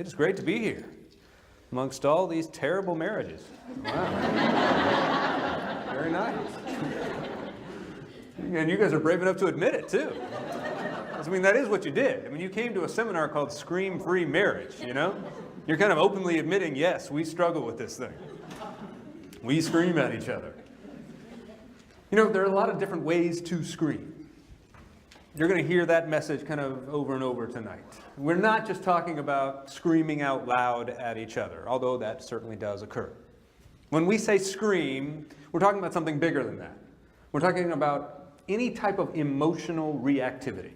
It is great to be here amongst all these terrible marriages. Wow. Very nice. And you guys are brave enough to admit it, too. I mean, that is what you did. I mean, you came to a seminar called ScreamFree Marriage, you know? You're kind of openly admitting, yes, we struggle with this thing. We scream at each other. You know, there are a lot of different ways to scream. You're going to hear that message kind of over and over tonight. We're not just talking about screaming out loud at each other, although that certainly does occur. When we say scream, we're talking about something bigger than that. We're talking about any type of emotional reactivity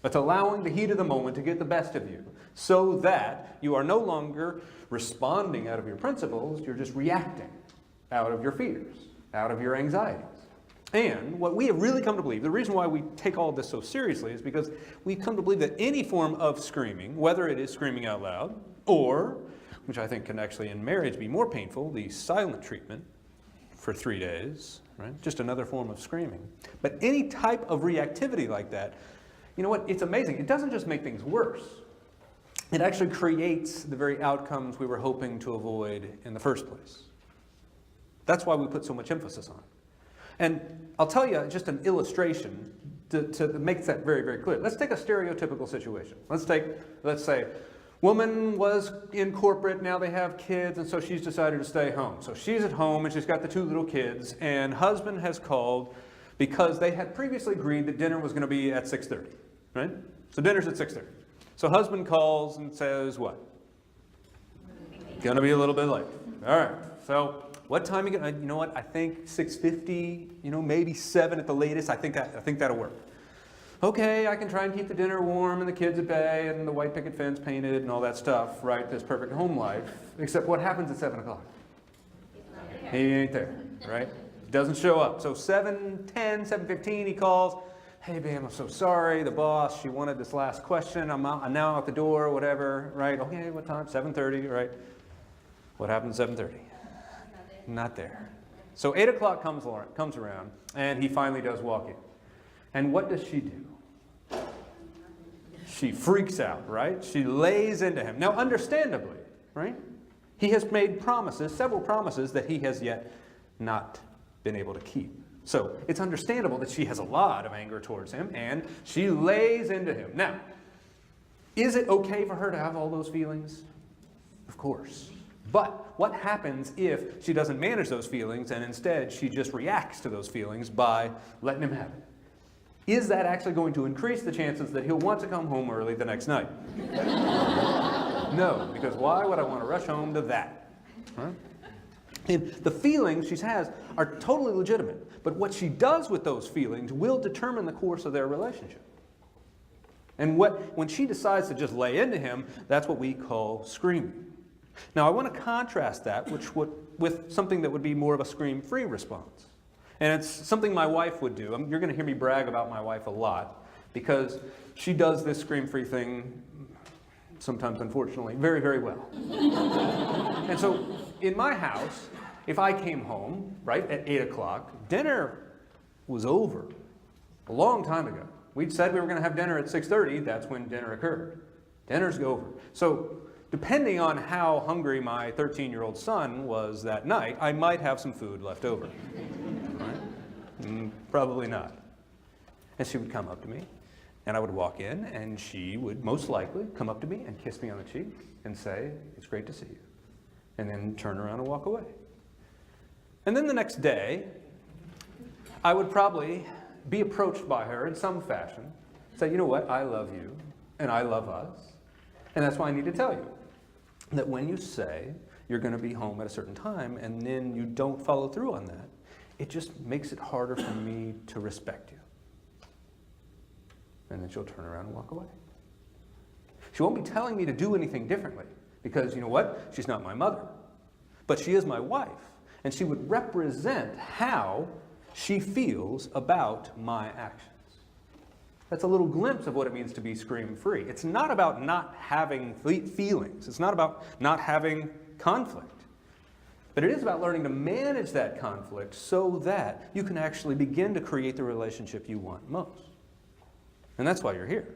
that's allowing the heat of the moment to get the best of you, so that you are no longer responding out of your principles, you're just reacting out of your fears, out of your anxieties. And what we have really come to believe, the reason why we take all this so seriously is because we've come to believe that any form of screaming, whether it is screaming out loud, or, which I think can actually in marriage be more painful, the silent treatment for 3 days, right? Just another form of screaming. But any type of reactivity like that, you know what, it's amazing. It doesn't just make things worse. It actually creates the very outcomes we were hoping to avoid in the first place. That's why we put so much emphasis on it. And I'll tell you just an illustration to make that very, very clear. Let's take a stereotypical situation. Let's say, woman was in corporate, now they have kids, and so she's decided to stay home. So she's at home, and she's got the 2 little kids, and husband has called because they had previously agreed that dinner was going to be at 6:30, right? So dinner's at 6:30. So husband calls and says what? Going to be a little bit late. All right, so what time are you going to, you know what, I think 6:50, you know, maybe 7 at the latest. I think that'll work. Okay, I can try and keep the dinner warm and the kids at bay and the white picket fence painted and all that stuff, right? This perfect home life. Except what happens at 7 o'clock? He ain't there, right? Doesn't show up. So 7:10, 7:15, he calls. Hey, babe, I'm so sorry. The boss, she wanted this last question. I'm now out the door, whatever, right? Okay, what time? 7:30, right? What happens at 7:30? Not there. So 8 o'clock comes around, and he finally does walk in. And what does she do? She freaks out, right? She lays into him. Now, understandably, right? He has made promises, several promises, that he has yet not been able to keep. So it's understandable that she has a lot of anger towards him, and she lays into him. Now, is it okay for her to have all those feelings? Of course. But what happens if she doesn't manage those feelings and instead she just reacts to those feelings by letting him have it? Is that actually going to increase the chances that he'll want to come home early the next night? No, because why would I want to rush home to that? Huh? And the feelings she has are totally legitimate, but what she does with those feelings will determine the course of their relationship. And when she decides to just lay into him, that's what we call screaming. Now, I want to contrast that with something that would be more of a scream-free response. And it's something my wife would do. You're going to hear me brag about my wife a lot because she does this scream-free thing, sometimes unfortunately, very, very well. And so in my house, if I came home, right, at 8 o'clock, dinner was over a long time ago. We'd said we were going to have dinner at 6:30. That's when dinner occurred. Dinner's over. So depending on how hungry my 13-year-old son was that night, I might have some food left over. Right? Probably not. And she would come up to me, and I would walk in, and she would most likely come up to me and kiss me on the cheek and say, "It's great to see you," and then turn around and walk away. And then the next day, I would probably be approached by her in some fashion, say, "You know what, I love you, and I love us, and that's why I need to tell you that when you say you're going to be home at a certain time and then you don't follow through on that, it just makes it harder for me to respect you." And then she'll turn around and walk away. She won't be telling me to do anything differently because, you know what, she's not my mother, but she is my wife, and she would represent how she feels about my actions. That's a little glimpse of what it means to be scream-free. It's not about not having feelings. It's not about not having conflict. But it is about learning to manage that conflict so that you can actually begin to create the relationship you want most. And that's why you're here.